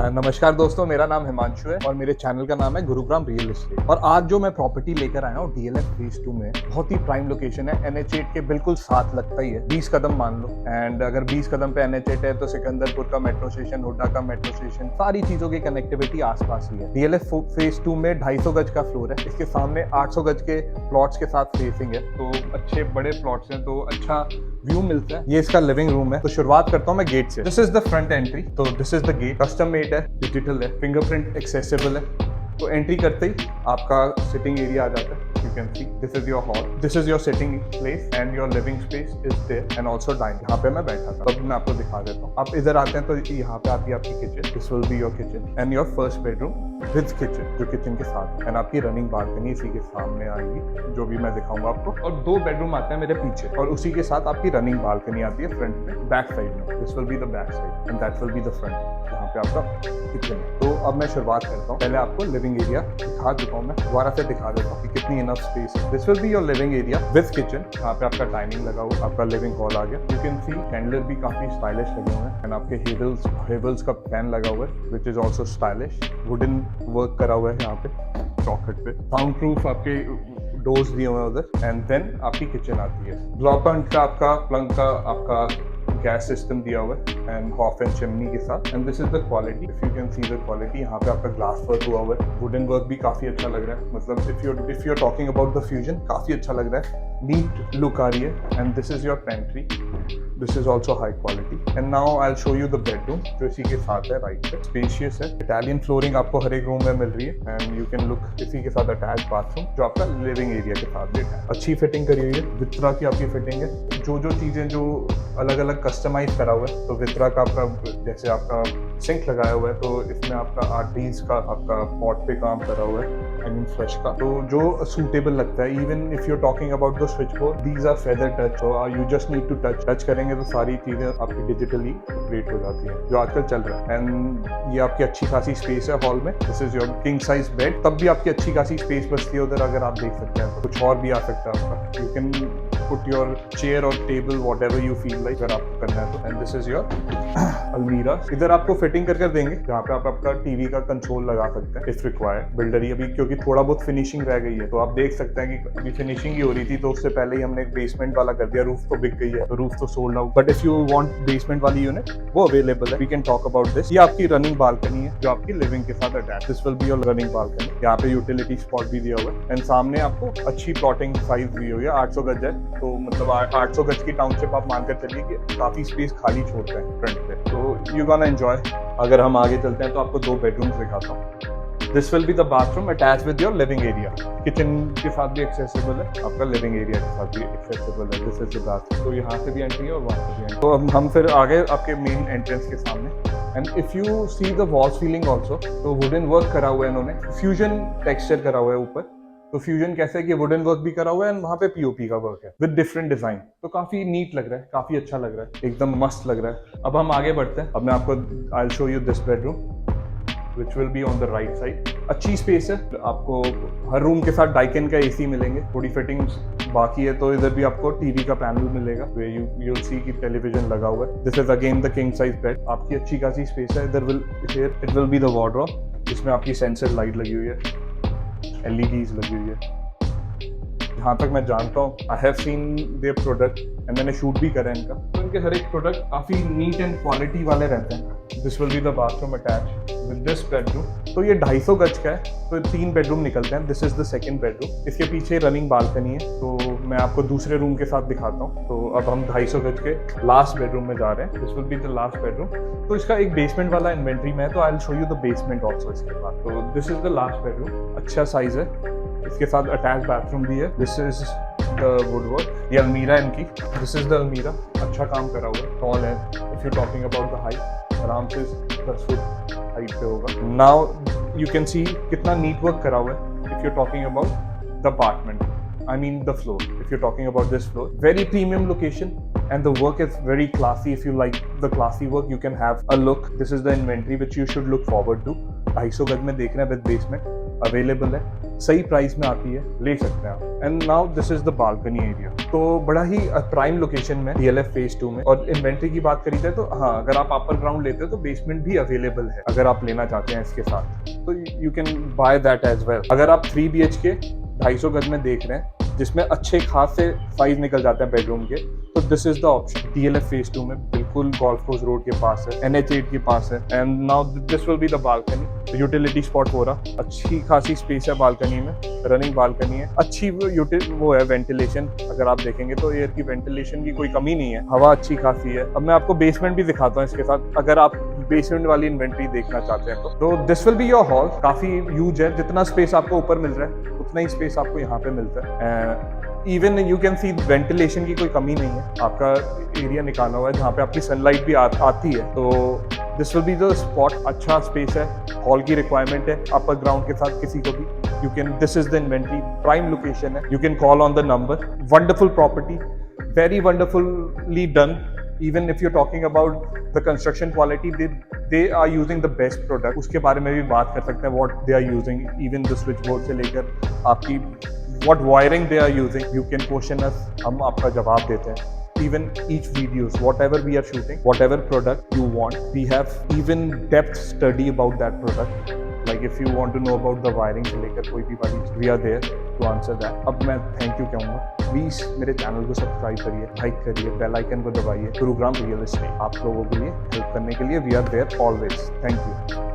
नमस्कार दोस्तों, मेरा नाम हिमांशु है और मेरे चैनल का नाम है गुरुग्राम रियल एस्टेट। और आज जो मैं प्रॉपर्टी लेकर आया हूँ DLF फेज 2 में, बहुत ही प्राइम लोकेशन है। NH8 के बिल्कुल साथ लगता ही है, 20 कदम मान लो। एंड अगर 20 कदम पे NH8 है तो सिकंदरपुर का मेट्रो स्टेशन, हुड्डा का मेट्रो स्टेशन, सारी चीजों की कनेक्टिविटी आसपास ही है। DLF फेज 2 में 250 गज का फ्लोर है। इसके सामने 800 गज के प्लॉट्स के साथ फेसिंग है, तो अच्छे बड़े प्लॉट्स हैं, तो अच्छा व्यू मिलता है। ये इसका लिविंग रूम है। तो शुरुआत करता हूँ मैं गेट से। This is the front entry. तो this is the gate, custom made है, डिजिटल है, फिंगरप्रिंट एक्सेसिबल है। तो एंट्री करते ही आपका सिटिंग एरिया आ जाता है। You can see this is your hall, this is your sitting place and your living space is there and also dining। यहाँ पे मैं बैठा था, अब मैं आपको दिखा देता हूँ। आप इधर आते हैं तो यहाँ पे आती है आपकी kitchen. This will be your kitchen and your first bedroom with kitchen, जो किचन के साथ एंड आपकी रनिंग बालकनी इसी के सामने आएगी, जो भी मैं दिखाऊंगा आपको। और 2 बेडरूम आते हैं मेरे पीछे और उसी के साथ आपकी रनिंग बालकनी आती है फ्रंट में, बैक साइड में। This will be the back side and that will be the front, जहाँ पे आपका किचन है। तो अब मैं शुरुआत करता हूँ। पहले आपको लिविंग एरिया दिखा चुका हूँ, मैं दोबारा से दिखा देता हूँ कि कितनी इनफ स्पेस है। This will be your living area with kitchen. यहाँ पे आपका डाइनिंग लगा हुआ, आपका लिविंग हॉल आ गया। यू कैन सी कैंडलर भी काफी स्टाइलिश लगे हुए हैं एंड आपके हेवल्स का फैन लगा हुआ है which is also stylish. Wooden work करा हुआ है यहाँ पे चौखट पे। साउंड प्रूफ आपके डोर्स दिए हुए हैं उधर। एंड देन आपकी किचन आती है। ब्लॉक पॉइंट का आपका प्लंग का आपका गैस सिस्टम दिया हुआ है एंड हॉफ एंड चिमनी के साथ। And this is the quality, if you can see the quality. यहाँ पे आपका ग्लास वर्क हुआ हुआ है, वुडन वर्क भी काफी अच्छा लग रहा है। मतलब if you are talking about the fusion, काफी अच्छा लग रहा है, नीट लुक आ रही है। And this is your pantry, this is also high quality. And now I will show you the bedroom, जो इसी के साथ है राइट पे। स्पेशियस है, इटालियन फ्लोरिंग आपको हर एक रूम में मिल रही है एंड यू कैन लुक इसी के साथ अटैच बाथरूम, जो आपका लिविंग एरिया के साथ भी है। अच्छी फिटिंग करी हुई है, वित्रा की आपकी फिटिंग है। जो चीजें जो अलग अलग कस्टमाइज करा हुआ है, तो वित्रा का आपका जैसे आपका सिंक लगाया हुआ है, तो इसमें आपका आर्टीज का आपका पॉट पे काम करा हुआ है, आई मीन फ्रेश का, तो जो सूटेबल लगता है। Even if you talking about the switch board, these are feather touch, तो you just need to touch करेंगे तो सारी चीजें आपकी डिजिटली क्रिएट हो जाती है, जो आजकल चल रहा है। एंड ये आपकी अच्छी खासी स्पेस है हॉल में। This is your king size bed, तब भी आपकी अच्छी खासी स्पेस बचती है उधर। अगर आप देख सकते हैं तो कुछ और भी आ सकता है आपका। You can put your chair और table what ever you feel like, अगर आपको करना है तो। एंड दिस इज योर अलमीरा। इधर आपको फिटिंग कर देंगे, जहाँ पे आप आपका टीवी का कंट्रोल लगा सकते हैं इफ रिक्वायर्ड। बिल्डर ही अभी क्योंकि थोड़ा बहुत फिनिशिंग रह गई है, तो आप देख सकते हैं कि अभी फिनिशिंग ही हो रही थी, तो उससे पहले ही हमने एक बेसमेंट वाला कर दिया। रूफ तो बिक गई है, तो रूफ तो sold out, but if you want basement वाली यूनिट, वो अवेलेबल है। We can talk about this. ये आपकी रनिंग बालकनी है, जो आपकी लिविंग के साथ attach. This will be your running balcony. यहाँ पे यूटिलिटी स्पॉट भी दिया हुआ है एंड सामने आपको अच्छी प्लॉटिंग साइज दी हुई है। 800 गज है, तो मतलब 800 गज की टाउनशिप आप मानकर चलिए कि काफी स्पेस खाली छोड़ते हैं फ्रंट पे, तो यू गोना एंजॉय। अगर हम आगे चलते हैं तो आपको 2 बेडरूम्स दिखाता हूँ। This will be the bathroom attach with your living area. Kitchen के साथ भी एक्सेसिबल है, आपका लिविंग एरिया के साथ भी एक्सेसिबल है। दिस इज द बाथरूम, तो यहाँ से भी एंट्री है और वहाँ से भी एंट्री। तो अब हम फिर आगे आपके मेन एंट्रेंस के सामने। And if you see the wall ceiling also, तो वुडन वर्क करा हुआ है इन्होंने, फ्यूजन टेक्सचर करा हुआ है ऊपर। तो फ्यूजन कैसे है कि वुडन वर्क भी करा हुआ है एंड वहाँ पे पीओपी का वर्क है विद डिफरेंट डिजाइन। तो काफी नीट लग रहा है, काफी अच्छा लग रहा है, एकदम मस्त लग रहा है। अब हम आगे बढ़ते हैं। अब मैं आपको I will show you this bedroom which will be on the right side। अच्छी स्पेस है, आपको हर रूम के साथ डाइकन का एसी मिलेंगे। थोड़ी फिटिंग्स बाकी है, तो इधर भी आपको टीवी का पैनल मिलेगा, you will see कि टेलीविजन लगा हुआ है। This is again the king size bed. आपकी अच्छी खासी स्पेस है। इधर it will be the wardrobe, जिसमें आपकी सेंसर लाइट लगी हुई है, LEDs लगी हुई है। जहाँ तक मैं जानता हूँ, I have seen their product and मैंने शूट भी करा है इनका, तो इनके हर एक प्रोडक्ट काफी नीट एंड क्वालिटी वाले रहते हैं। This will be the bathroom attach with this bedroom. तो ये 250 गज का है, तो 3 बेडरूम निकलते हैं। This is the second bedroom. इसके पीछे रनिंग बालकनी है, तो मैं आपको दूसरे रूम के साथ दिखाता हूँ। तो अब हम 250 गज के लास्ट बेडरूम में जा रहे हैं। This will be the last bedroom. तो इसका एक बेसमेंट वाला इन्वेंट्री में है, तो I will show you the basement also इसके बाद। तो this is the last bedroom, अच्छा साइज है, इसके साथ अटैच बाथरूम भी है। दिस इज द वुडवर्क, ये अलमीरा इनकी। दिस इज द अलमीरा, अच्छा काम करा हुआ है, टॉल है। If you talking about the height, आराम से 10 फुट हाइट पे होगा। नाउ यू कैन सी कितना नीट वर्क करा हुआ है। If you talking about the apartment, I mean the floor, if you're talking about this floor, very premium location and the work is very classy. If you like the classy work, you can have a look. This is the inventory which you should look forward to। 250 गज में देख रहे हैं with basement, available है, सही price में आती है, ले सकते हैं आप। And now this is the balcony area. तो बड़ा ही प्राइम लोकेशन में DLF फेज 2 में। और इन्वेंट्री की बात करी जाए तो हाँ, अगर आप अपर ग्राउंड लेते हो तो बेसमेंट भी अवेलेबल है, अगर आप लेना चाहते हैं इसके साथ तो you can buy that as well. अगर आप 3 BHK 250 गज में देख रहे हैं जिसमें अच्छे खासे साइज निकल जाते हैं बेडरूम के, तो this is the option. DLF phase 2 में बिल्कुल गोल्फ कोर्स रोड के पास है, NH8 के पास है। And now this will be the balcony, utility spot हो रहा, अच्छी खासी स्पेस है बालकनी में, रनिंग बालकनी है, अच्छी वो है वेंटिलेशन। अगर आप देखेंगे तो एयर की वेंटिलेशन की कोई कमी नहीं है, हवा अच्छी खासी है। अब मैं आपको बेसमेंट भी दिखाता हूँ इसके साथ, अगर आप बेसमेंट वाली इन्वेंट्री देखना चाहते हैं तो this will be your hall. काफी ह्यूज है, जितना स्पेस आपको ऊपर मिल रहा है उतना ही स्पेस आपको यहाँ पे मिलता है। Even you can see ventilation की कोई कमी नहीं है, आपका एरिया निकाला हुआ है जहाँ पे आपकी सनलाइट भी आती है। तो this will be the spot, अच्छा स्पेस है, हॉल की रिक्वायरमेंट है अपर ग्राउंड के साथ किसी को भी, you can, this is the inventory, prime location है, you can call on the number. Wonderful property, very wonderfully done. Even if you're talking about the construction quality, they are using the best product। उसके बारे में भी बात कर सकते हैं, what they are using, even the switchboard से लेकर आपकी what wiring they are using, you can question us, हम आपका जवाब देते हैं। Even each videos, whatever we are shooting, whatever product you want, we have even depth study about that product। Like if you want to know about the wiring से लेकर कोई भी वाली, we are there to answer that। अब मैं thank you कहूँगा, please मेरे channel को सब्सक्राइब करिए, लाइक करिए, बेल आइकन को दबाइए। गुरुग्राम रियल एस्टेट आप लोगों के लिए हेल्प करने के लिए we are there always. Thank you.